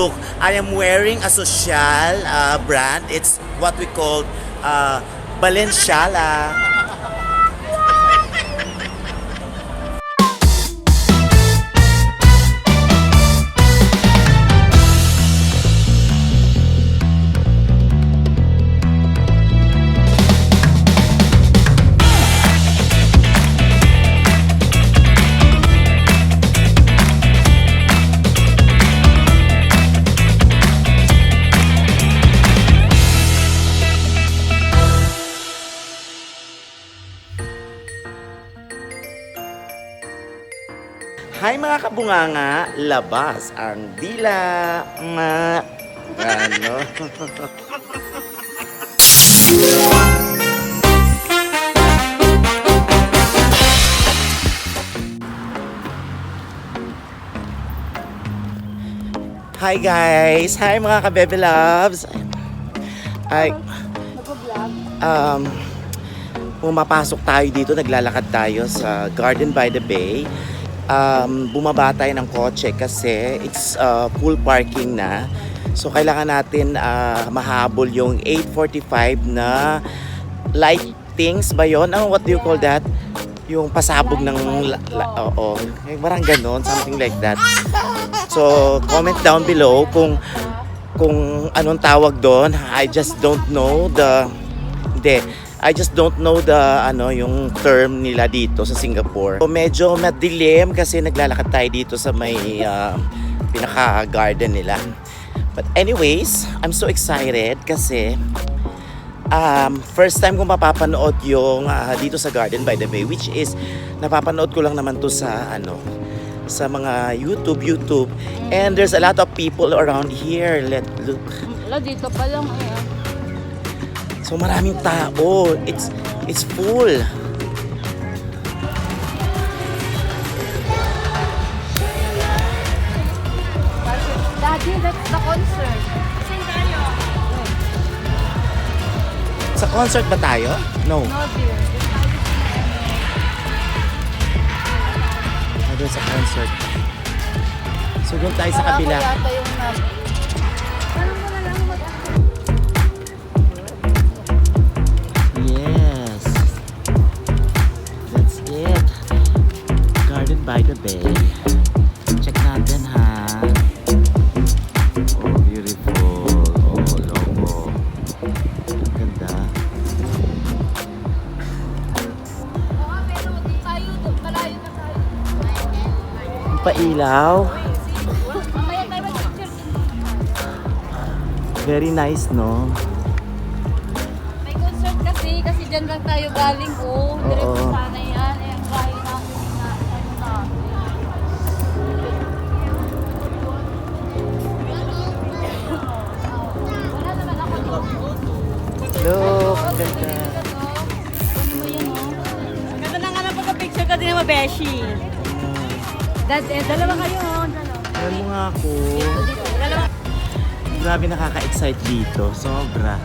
Look, I am wearing a social brand. It's what we call Balenciaga. Hi mga kabunganga, labas ang dila. Ano? Hi guys! Hi mga kabebe loves! Ay, pumapasok tayo dito, naglalakad tayo sa Garden by the Bay. Bumaba tayo ng kotse kasi it's full parking na. So kailangan natin mahabol yung 8:45 na lightings ba yun? What do you call that? Yung pasabog ng oo, parang ganon, something like that. So comment down below kung anong tawag doon. I just don't know the yung term nila dito sa Singapore. So, medyo madilim kasi naglalakad tayo dito sa may pinaka-garden nila. But anyways, I'm so excited kasi first time kong mapapanood yung dito sa Garden by the Bay, which is napapanood ko lang naman to sa sa mga YouTube. And there's a lot of people around here. Let's look. Dito pa lang So maraming tao. It's full. Daddy, that's the concert. Sing tayo. Sa concert ba tayo? No. No, dear. Doon sa concert. So doon tayo sa kabila. Yata yung Yes. That's it. Garden by the Bay. Check natin ha. Oh, beautiful. Oh, logo. Ganda. pero di tayo, malayo na tayo. Pailaw. Mamaya tayo mag-picture. Very nice, no? May concert kasi dyan lang tayo galing Diretso Oo. sana yan. Ang bahay natin na wala naman ako dito. Look, ganda. Ano mo yan Ganda na nga na pagka-picture ka din naman, Beshi. Dalawa kayo Alam mo nga ako. Grabe nakaka-excite dito. Sobra.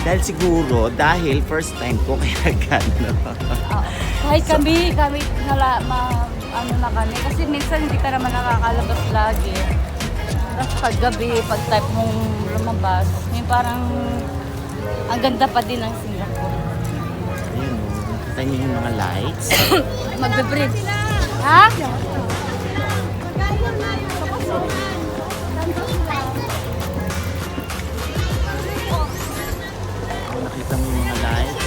Dahil siguro, dahil first time ko kaya gano'n. Kahit kami ano na kami. Kasi minsan hindi ka naman nakakalabas lagi. Tapos paggabi, pag type mong lumabas, may parang ang ganda pa din ng Singapore. Ayun o. Kita niyo yung mga lights. Magbe-bridge. Ha? Kung nakita mo yung mga lights.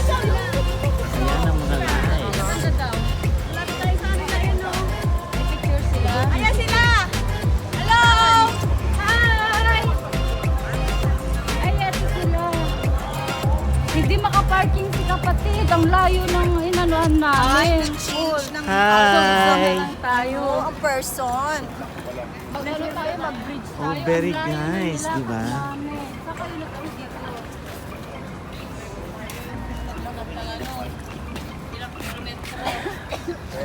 Ayan ang mga lights. Ano daw? May picture sila. Ayan sila! Hello! Hi! Ay, eto sila. Hindi makaparking si kapatid. Ang layo ng inanuan namin. Hi! Tayo. Ang person. Mag-ano tayo, mag-bridge tayo. Oh, very Ang layo nice, nila. di ba? Marami. Saka yun tayo dito.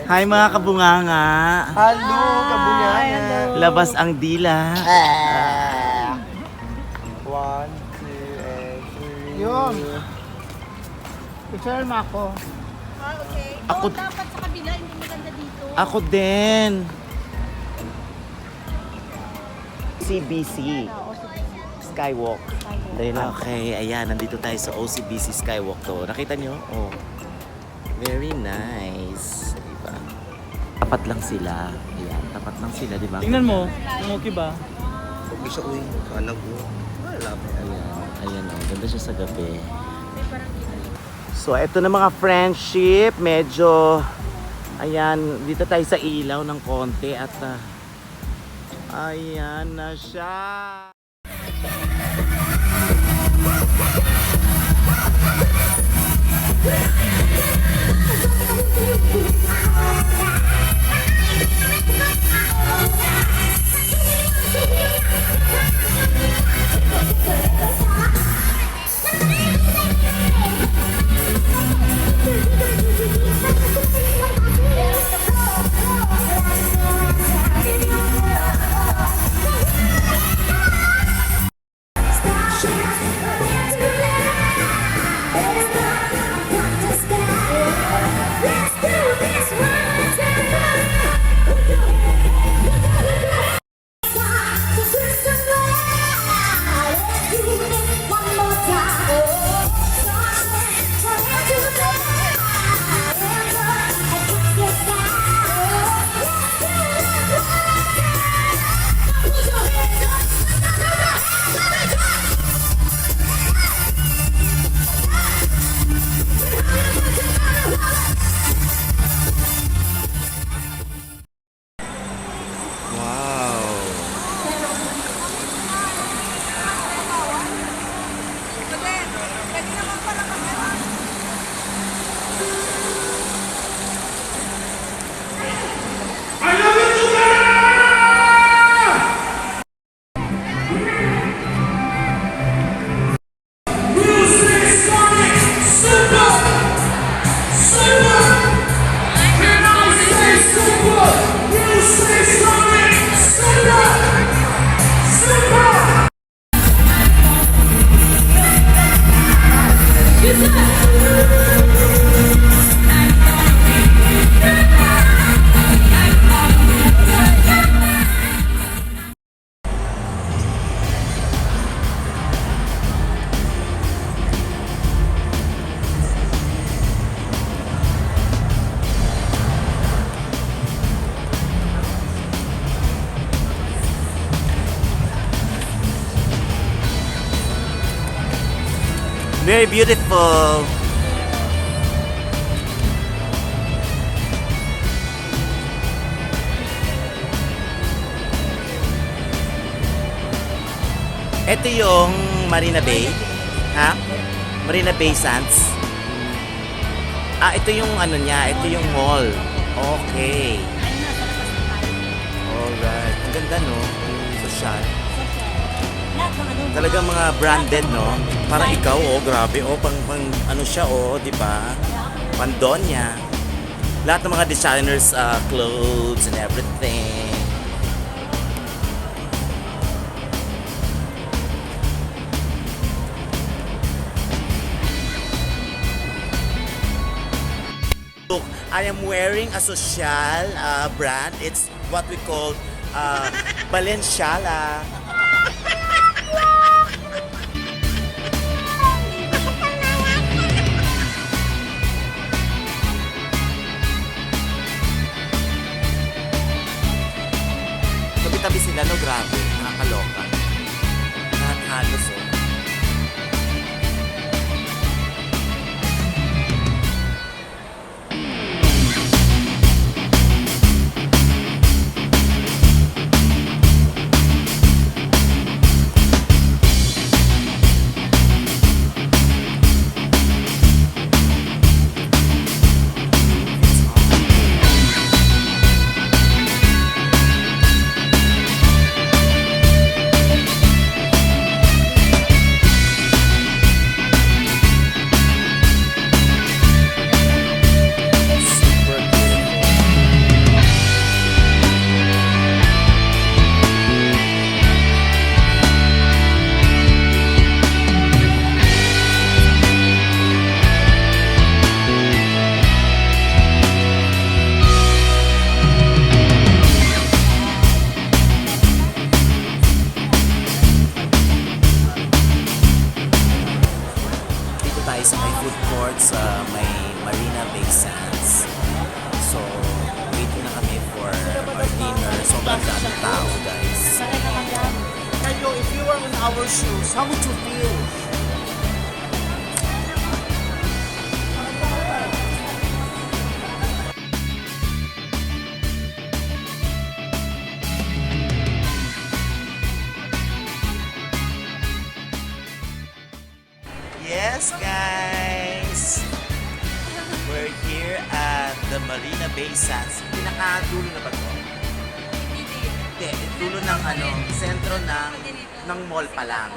Hi mga kabunganga! Hello, kabunyayan. Labas ang dila. 1, 2, and 3. Yun. Picture mo ako. Okay. Ako- Dapat sa kabila, hindi maganda dito. Ako din. OCBC Skywalk. Okay, ayan, nandito tayo sa OCBC Skywalk to. Nakita nyo? Oh. Very nice. Diba? Tapat lang sila. Ayan, tapat lang sila, diba? Tingnan mo, kung okay ba? Okay siya, uy. Kala ko. Wala pa. Ayan, oh, ganda siya sa gabi. So, eto na mga friendship. Medyo, ayan, dito tayo sa ilaw ng konti at ayan na siya. Very beautiful. Ito yung Marina Bay. Ha? Marina Bay Sands. Ah, ito yung ano niya. Ito yung mall. Okay. Alright. Ang ganda, no? Social. Talagang mga branded, no? Parang ikaw, oh, grabe, oh, pang ano siya, oh, di ba? Pandonia. Lahat ng mga designers, clothes and everything. Look, I am wearing a social brand. It's what we call Balenciaga. Tabi-tabi sila, no? Grabe. Nakakaloka. Lahat halos, oh. daming tao, guys. Kayo, if you were in our shoes, how would you feel? Yes, guys! We're here at the Marina Bay Sands. Pinakadulo na ba ito? Hindi. Dulo ng ano, sentro ng mall pa lang.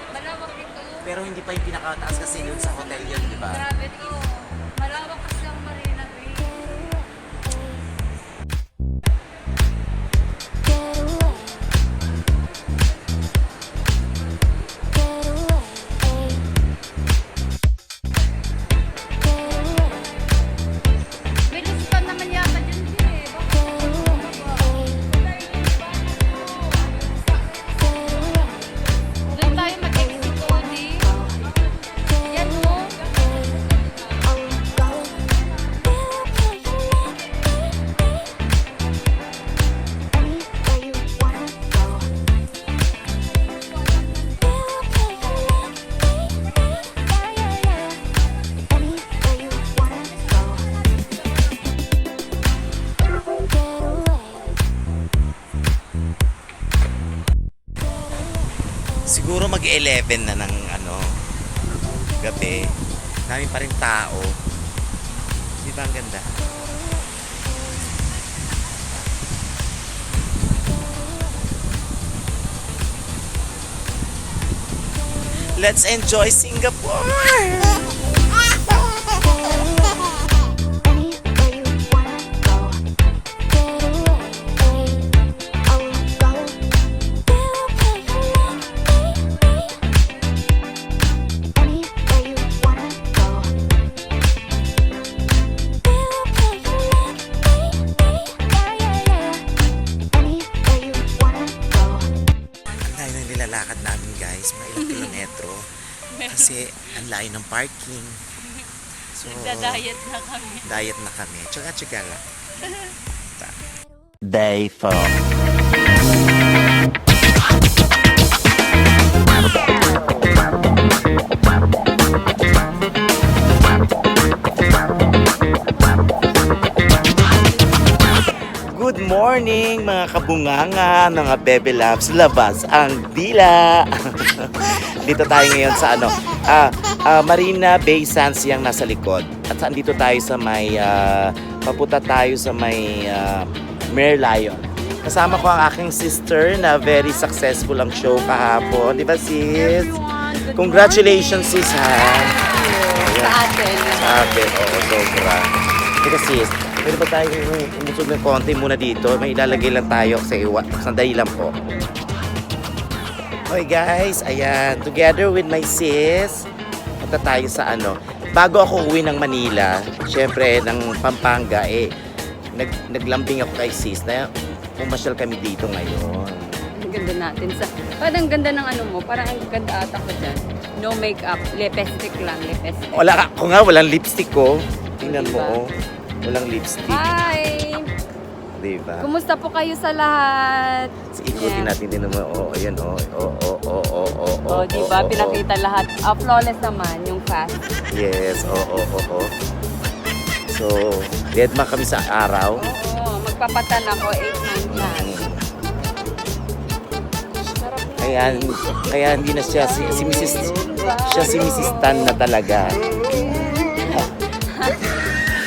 Malawak ito. Pero hindi pa yung pinakataas kasi yun sa hotel yun, di ba? Grabe ito. Malawak kasi ang Marina Bay. Bilis pa naman yata dyan din eh. Doon tayo mag-exit Tony. Yan mo. Siguro mag-11 na ng ano, gabi. Dami pa rin tao. Di ba ang ganda? Let's enjoy Singapore! Ang layo na nilalakad namin, guys, mga ilang kilometro. Kasi ang layo ng parking. So, Nagda-diet na kami. diet na kami. Tsaga-tsaga lang. Day 4. Good morning mga kabunganga, mga bebe loves, labas ang dila. Dito tayo ngayon sa ano, Marina Bay Sands yung nasa likod. At andito tayo sa may, papunta tayo sa may Merlion. Kasama ko ang aking sister na very successful ang show kahapon. Di ba sis? Congratulations sis ha. Sa atin. Sa atin, oo, sobra. Teka sis, pwede ba tayo umusog ng konti muna dito? May ilalagay lang tayo sa iwa. Sandali lang po. Okay guys, ayan. Together with my sis, punta tayo sa ano. Bago ako uwi ng Manila, syempre ng Pampanga, naglambing ako kay sis na pumasyal kami dito ngayon. Ang ganda natin. Parang ganda ng ano mo. Parang ang ganda ata ko dyan. No makeup. Lipstick lang. Lipstick. Wala ako nga, walang lipstick ko. Tingnan mo, Diba? oh. Walang lipstick. Hi! Diba? Kumusta po kayo sa lahat? So, ikutin natin din naman. Oo, ayan, oo. Oh, di ba? Pinakita lahat. Flawless naman yung fast. Yes, oo. So, dead ma kami sa araw. Oo, magpapatan ako 8-9 lang. Kaya hindi na siya si Mrs. Siya si Mrs. Tan na talaga.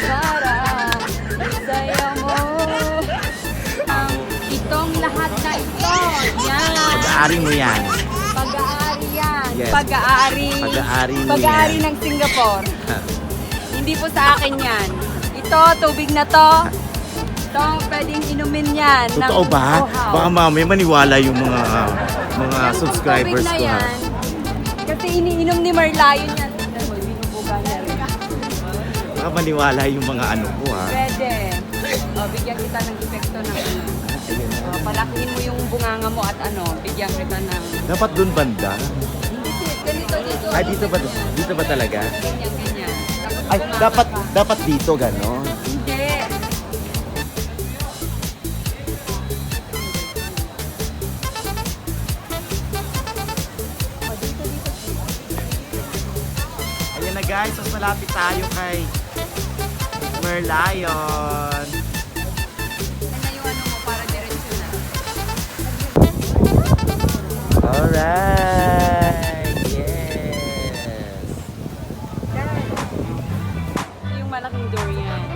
Para saya mo ang itong lahat na ito. Yan. Pag-aari mo yan. Pag-aari yan. Yes. Pag-aari. Pag-aari mo Pag-aari yan. ng Singapore. Hindi po sa akin yan. Ito, tubig na to. Ito, pwedeng inumin yan. Totoo ng ba? uhaw. Baka mamaya maniwala yung mga Yung subscribers tubig na ko ha. yan, kasi iniinom ni Marlayon yan. Binubuga niya rin. Baka maniwala yung mga ano ko ha. Pwede. O, bigyan kita ng epekto ng ano. O, palakihin mo yung bunganga mo at ano, bigyan kita ng... Dapat dun banda. Hindi, ganito, dito. Ay, dito ba talaga? Ganyan, ganyan. Tapos Ay, bunganga pa. dapat dito gano'n. Hindi. guys, mas malapit tayo kay Merlion. Alright! Yes! Yung malaking durian.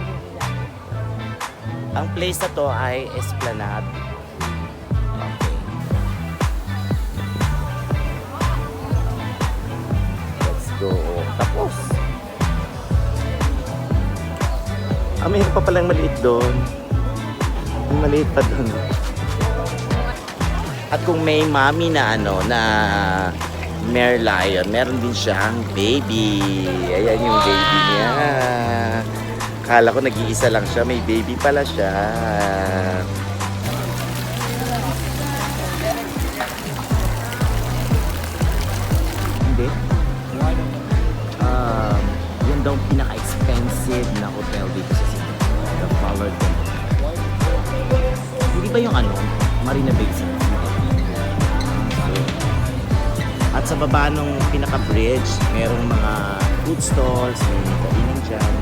Ang place na to ay Esplanade. Okay. Let's go. Tapos. May pa palang maliit doon. May maliit pa doon. At kung may mami na na Merlion, meron din siyang baby. Ayan yung baby niya. Akala ko nag-iisa lang siya, may baby pala siya. Hindi. Yan daw ang pinaka-expensive na hotel dito sa Singapore. The Fullerton. Hindi ba yung Marina Bay Sands? At sa baba nung pinaka-bridge, merong mga food stalls, may kainan dyan.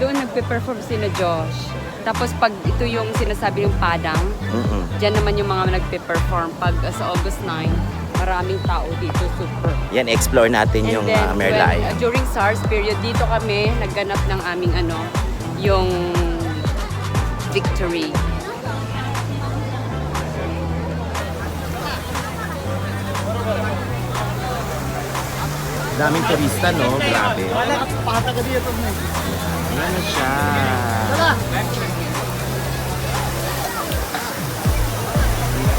Doon nagpe-perform sina Josh. Tapos pag ito yung sinasabi ng Padang, dyan naman yung mga nagpe-perform. Pag sa August 9, maraming tao dito, super. Yan, explore natin yung Merlion. During SARS period, dito kami nagganap ng aming yung victory. Daming turista, no? Grabe. Ayan na siya. Diba?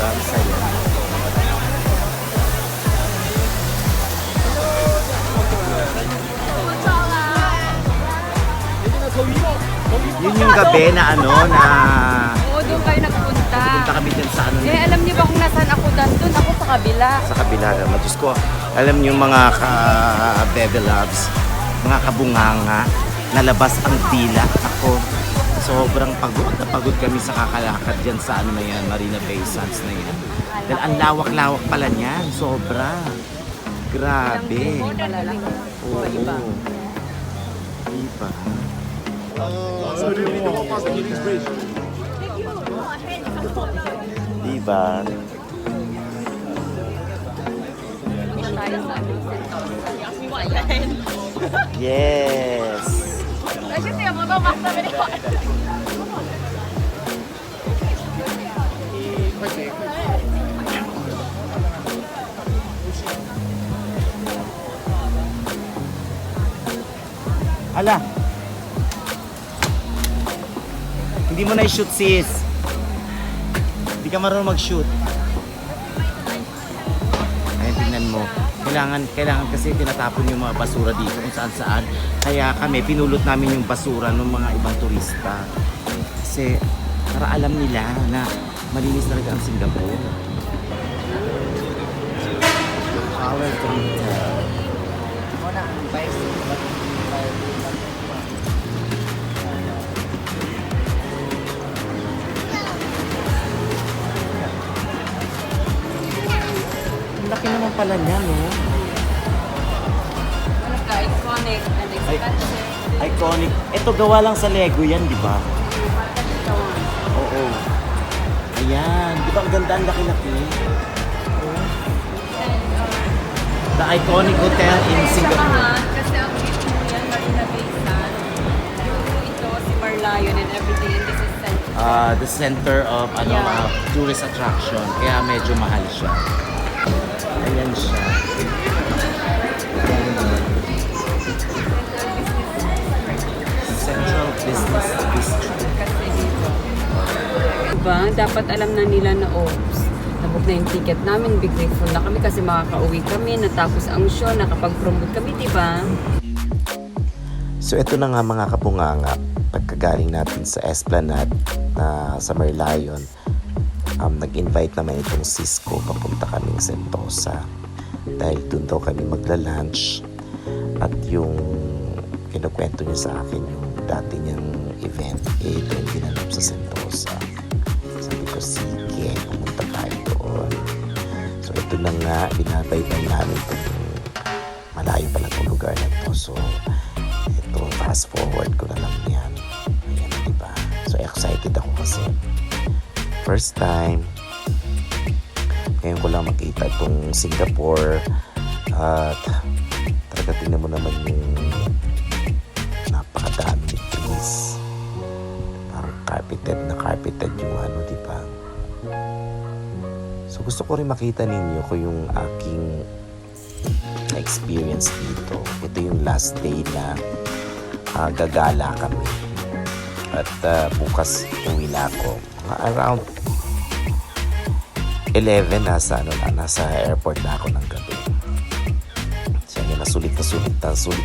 Ang saya. Yun yung gabi na Oo, doon kayo nagpunta. punta kami dyan sa Alam niyo ba kung nasaan ako doon? Ako sa kabila. sa kabila naman. Diyos ko, alam niyo mga ka-bebe loves, mga kabunganga, nalabas ang dila. Ako, sobrang pagod na pagod kami sa kakalakad dyan sa na yan, Marina Bay Sands na yan. Dahil ang lawak-lawak pala niyan, sobra. Grabe. Oo. Diba? Diba? Yes. Hala. Hindi mo na i-shoot, sis. Hindi ka marunong mag-shoot. Ayun, tingnan mo. Kailangan kasi tinatapon yung mga basura dito kung saan saan. Kaya kami, pinulot namin yung basura ng mga ibang turista. Kasi para alam nila na malinis talaga ang Singapore. Fullerton Hotel. Ang laki naman pala niya, no? Iconic and expensive. Iconic. Ito gawa lang sa Lego yan, di ba? Oo. Ayan. Di ba ang ganda, ang laki-laki? The iconic hotel in Singapore. Kasi ang dito mo yan, Marina Bay Sands. Ito, si Merlion and everything. And this is central. The center of tourist attraction. Kaya medyo mahal siya. Ayan siya. Central Business District. Kasi dito. Diba? Dapat alam na nila na, nabok na yung ticket namin. Big grateful na kami kasi makaka-uwi kami. Natapos ang show, nakapag-promote kami, diba? So ito na nga mga kabunganga, pagkagaling natin sa Esplanade na sa Merlion, nag-invite naman itong Cisco papunta kaming Sentosa dahil doon daw kami magla-lunch at yung kinukwento niya sa akin yung dati niyang event doon ginanap sa Sentosa. Sabi ko, sige, pumunta tayo ito na nga, binabaybay namin itong malayo pala itong lugar na to. So, ito, fast forward ko na lang yan. Ayan, diba? So, excited ako kasi first time. Ngayon ko lang makita itong Singapore. At talaga tingnan mo naman yung napakadami ng trees. Parang carpeted yung ano, diba? So gusto ko rin makita ninyo ko yung aking experience dito. Ito yung last day na gagala kami. At bukas uwi na ako. Around 11 nasa airport na ako ng gabi. So yan,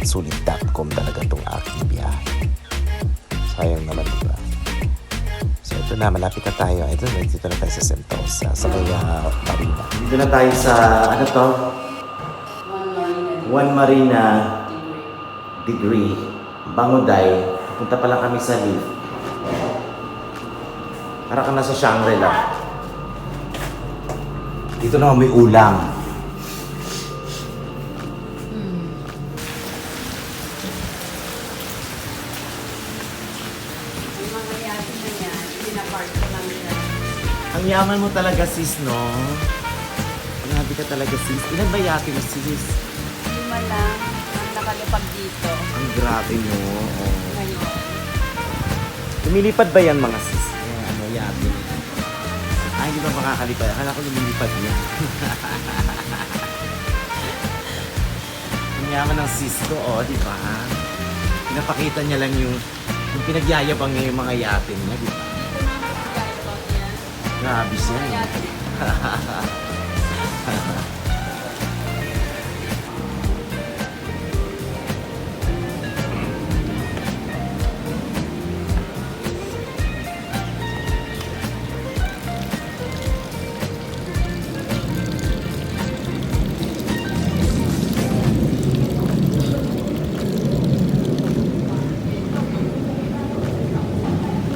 sulit.com talaga tong aking biyahe. Sayang naman, diba? So ito na, malapit na tayo. Ito na tayo sa Sentosa, sa Marina. Dito na tayo sa, ano to? One Marina Degree. Bangoday. Punta pa lang kami sa lift. Para ka na sa Shangri-La. Dito naman may ulam. Ang yaman mo talaga, sis, no? Grabe ka talaga, sis. Ilan ba yate mo, sis? 5 lang ang nakalipag dito. Ang grabe mo. Oh. Ngayon. Lumilipad ba yan, mga sis? Ano, yate? Ay, hindi ba makakalipad? Akala ko lumilipad niya. Ang yaman ng sis ko, oh, di ba? Pinapakita niya lang yung pinagyayabang niya yung mga yate niya, di ba? Grabe siya.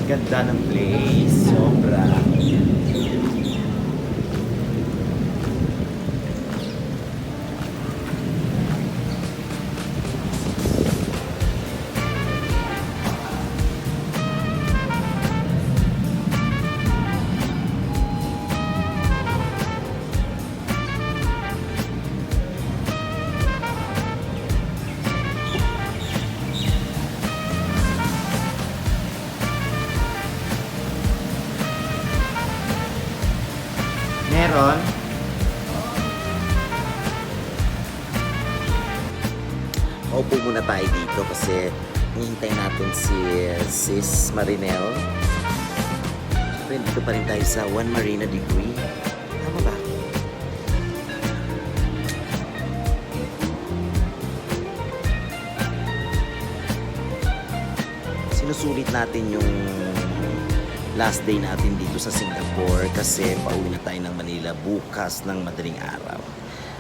Ganda ng place. Sobra. Meron. Upo muna tayo dito kasi hihintay natin si Sis Marinel. Siyempre, dito pa rin tayo sa One Marina Degree. Tama ba? Sinusulit natin yung last day natin dito sa Singapore kasi pauwi na tayo ng Manila bukas ng madaling araw.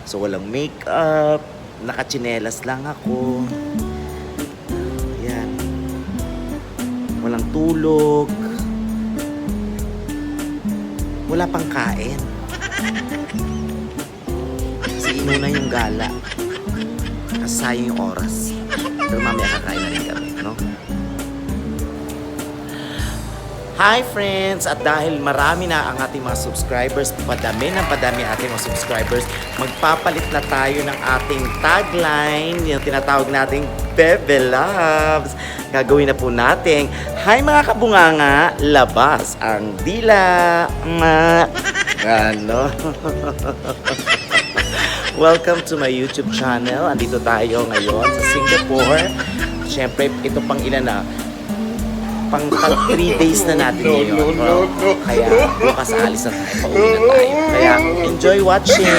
So walang makeup, nakatsinelas lang ako. Ayan. Walang tulog. Wala pang kain. Kasi inuna yung gala. Kasi sayang yung oras. Pero mamaya kakain na rin kami, no? Hi friends! At dahil marami na ang ating mga subscribers, padami ang ating mga subscribers, magpapalit na tayo ng ating tagline, yung tinatawag nating Bebe Loves. Gagawin na po natin, hi mga kabunganga, labas ang dila. Ano? Welcome to my YouTube channel. Andito tayo ngayon sa Singapore. Siyempre, ito pang ilan na. Pang 3 days na natin ngayon. Kaya bukas alis na tayo. Pauwi na tayo. Kaya enjoy watching!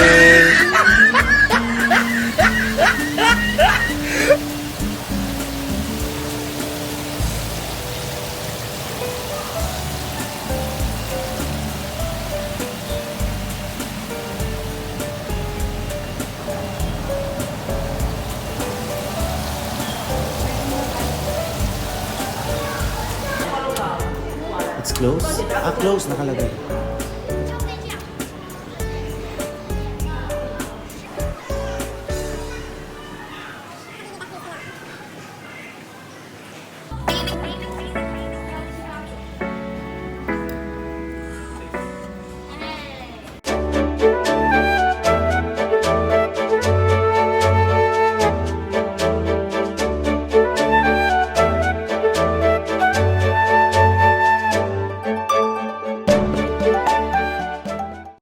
It's close? Ah, close nakalagay.